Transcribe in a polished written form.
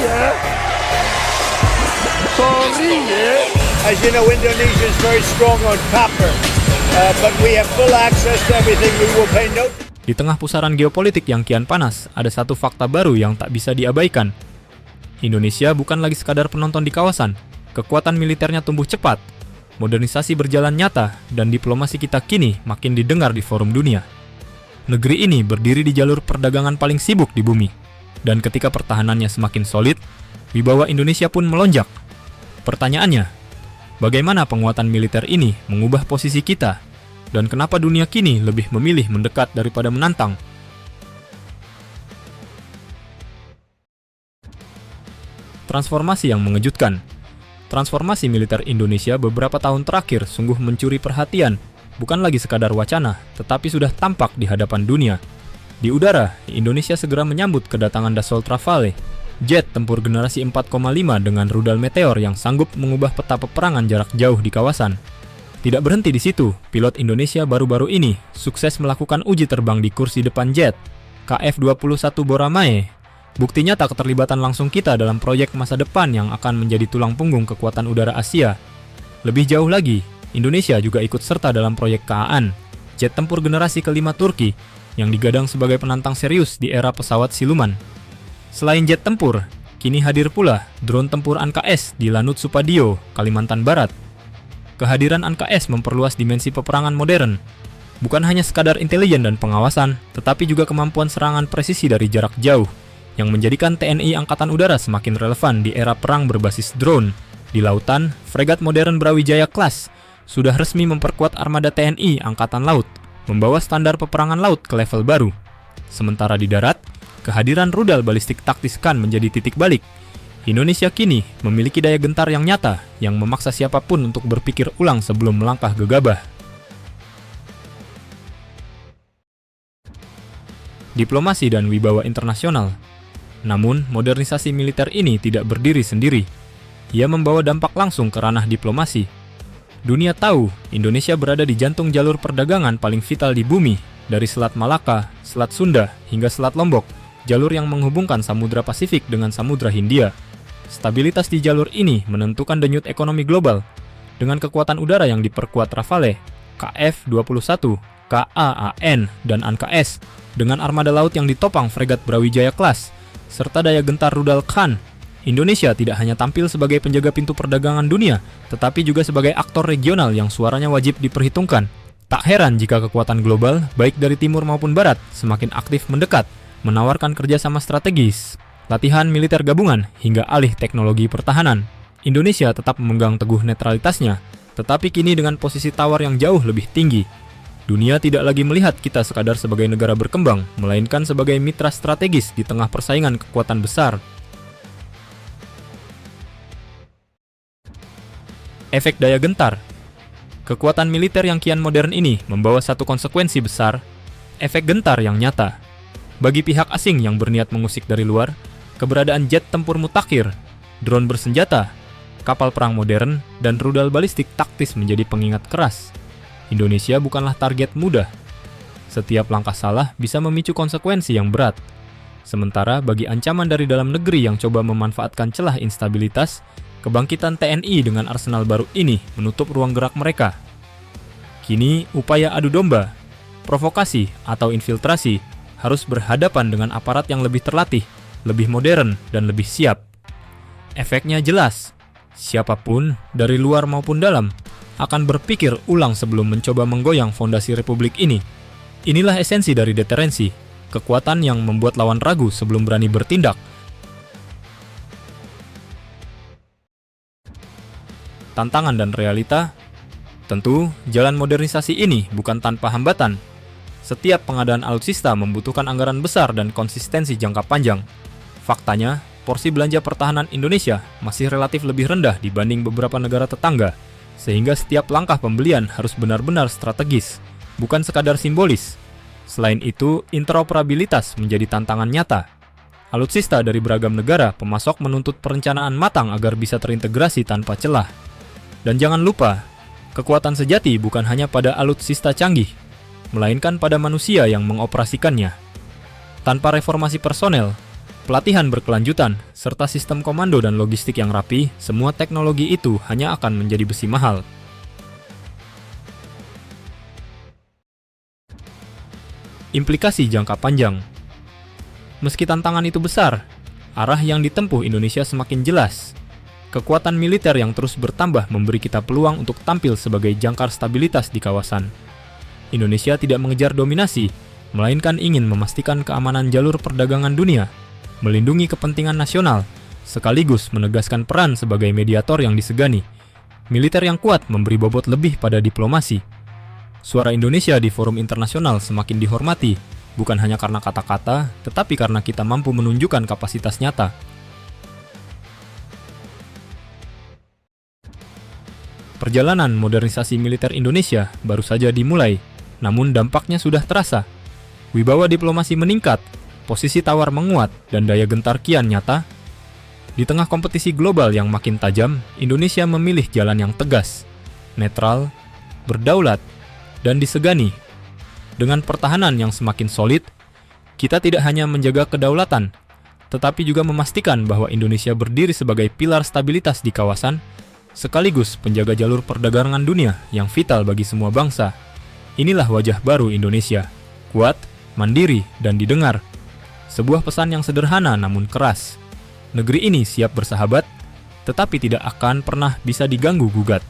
ya. Sorry ya. As you know, Indonesia is very strong on copper, but we have full access to everything. We will pay no. Di tengah pusaran geopolitik yang kian panas, ada satu fakta baru yang tak bisa diabaikan. Indonesia bukan lagi sekadar penonton di kawasan. Kekuatan militernya tumbuh cepat, modernisasi berjalan nyata, dan diplomasi kita kini makin didengar di forum dunia. Negeri ini berdiri di jalur perdagangan paling sibuk di bumi. Dan ketika pertahanannya semakin solid, wibawa Indonesia pun melonjak. Pertanyaannya, bagaimana penguatan militer ini mengubah posisi kita? Dan kenapa dunia kini lebih memilih mendekat daripada menantang? Transformasi yang mengejutkan. Transformasi militer Indonesia beberapa tahun terakhir sungguh mencuri perhatian, bukan lagi sekadar wacana, tetapi sudah tampak di hadapan dunia. Di udara, Indonesia segera menyambut kedatangan Dassault Rafale, jet tempur generasi 4,5 dengan rudal Meteor yang sanggup mengubah peta peperangan jarak jauh di kawasan. Tidak berhenti di situ, pilot Indonesia baru-baru ini sukses melakukan uji terbang di kursi depan jet KF-21 Boramae. Bukti nyata keterlibatan langsung kita dalam proyek masa depan yang akan menjadi tulang punggung kekuatan udara Asia. Lebih jauh lagi, Indonesia juga ikut serta dalam proyek Kaan, jet tempur generasi kelima Turki yang digadang sebagai penantang serius di era pesawat siluman. Selain jet tempur, kini hadir pula drone tempur ANKS di Lanut Supadio, Kalimantan Barat. Kehadiran ANKS memperluas dimensi peperangan modern. Bukan hanya sekadar intelijen dan pengawasan, tetapi juga kemampuan serangan presisi dari jarak jauh, yang menjadikan TNI Angkatan Udara semakin relevan di era perang berbasis drone. Di lautan, fregat modern Brawijaya Class sudah resmi memperkuat armada TNI Angkatan Laut, membawa standar peperangan laut ke level baru. Sementara di darat, kehadiran rudal balistik taktis Kan menjadi titik balik. Indonesia kini memiliki daya gentar yang nyata yang memaksa siapapun untuk berpikir ulang sebelum melangkah gegabah. Diplomasi dan wibawa internasional. Namun, modernisasi militer ini tidak berdiri sendiri. Ia membawa dampak langsung ke ranah diplomasi. Dunia tahu Indonesia berada di jantung jalur perdagangan paling vital di bumi, dari Selat Malaka, Selat Sunda, hingga Selat Lombok, jalur yang menghubungkan Samudra Pasifik dengan Samudra Hindia. Stabilitas di jalur ini menentukan denyut ekonomi global. Dengan kekuatan udara yang diperkuat Rafale, KF-21, KAAN, dan ANKS, dengan armada laut yang ditopang fregat Brawijaya Class, serta daya gentar rudal Kan, Indonesia tidak hanya tampil sebagai penjaga pintu perdagangan dunia, tetapi juga sebagai aktor regional yang suaranya wajib diperhitungkan. Tak heran jika kekuatan global, baik dari timur maupun barat, semakin aktif mendekat, menawarkan kerjasama strategis, latihan militer gabungan, hingga alih teknologi pertahanan. Indonesia tetap memegang teguh netralitasnya, tetapi kini dengan posisi tawar yang jauh lebih tinggi. Dunia tidak lagi melihat kita sekadar sebagai negara berkembang, melainkan sebagai mitra strategis di tengah persaingan kekuatan besar. Efek daya gentar. Kekuatan militer yang kian modern ini membawa satu konsekuensi besar, efek gentar yang nyata. Bagi pihak asing yang berniat mengusik dari luar, keberadaan jet tempur mutakhir, drone bersenjata, kapal perang modern, dan rudal balistik taktis menjadi pengingat keras. Indonesia bukanlah target mudah. Setiap langkah salah bisa memicu konsekuensi yang berat. Sementara bagi ancaman dari dalam negeri yang coba memanfaatkan celah instabilitas, kebangkitan TNI dengan arsenal baru ini menutup ruang gerak mereka. Kini, upaya adu domba, provokasi, atau infiltrasi harus berhadapan dengan aparat yang lebih terlatih, lebih modern, dan lebih siap. Efeknya jelas, siapapun, dari luar maupun dalam, akan berpikir ulang sebelum mencoba menggoyang fondasi republik ini. Inilah esensi dari deterensi, kekuatan yang membuat lawan ragu sebelum berani bertindak. Tantangan dan realita. Tentu, jalan modernisasi ini bukan tanpa hambatan. Setiap pengadaan alutsista membutuhkan anggaran besar dan konsistensi jangka panjang. Faktanya, porsi belanja pertahanan Indonesia masih relatif lebih rendah dibanding beberapa negara tetangga, sehingga setiap langkah pembelian harus benar-benar strategis, bukan sekadar simbolis. Selain itu, interoperabilitas menjadi tantangan nyata. Alutsista dari beragam negara pemasok menuntut perencanaan matang agar bisa terintegrasi tanpa celah. Dan jangan lupa, kekuatan sejati bukan hanya pada alutsista canggih, melainkan pada manusia yang mengoperasikannya. Tanpa reformasi personel, pelatihan berkelanjutan, serta sistem komando dan logistik yang rapi, semua teknologi itu hanya akan menjadi besi mahal. Implikasi jangka panjang. Meski tantangan itu besar, arah yang ditempuh Indonesia semakin jelas. Kekuatan militer yang terus bertambah memberi kita peluang untuk tampil sebagai jangkar stabilitas di kawasan. Indonesia tidak mengejar dominasi, melainkan ingin memastikan keamanan jalur perdagangan dunia, melindungi kepentingan nasional, sekaligus menegaskan peran sebagai mediator yang disegani. Militer yang kuat memberi bobot lebih pada diplomasi. Suara Indonesia di forum internasional semakin dihormati, bukan hanya karena kata-kata, tetapi karena kita mampu menunjukkan kapasitas nyata. Perjalanan modernisasi militer Indonesia baru saja dimulai, namun dampaknya sudah terasa. Wibawa diplomasi meningkat, posisi tawar menguat, dan daya gentar kian nyata. Di tengah kompetisi global yang makin tajam, Indonesia memilih jalan yang tegas, netral, berdaulat, dan disegani. Dengan pertahanan yang semakin solid, kita tidak hanya menjaga kedaulatan, tetapi juga memastikan bahwa Indonesia berdiri sebagai pilar stabilitas di kawasan, sekaligus penjaga jalur perdagangan dunia yang vital bagi semua bangsa. Inilah wajah baru Indonesia, kuat, mandiri, dan didengar. Sebuah pesan yang sederhana namun keras. Negeri ini siap bersahabat, tetapi tidak akan pernah bisa diganggu-gugat.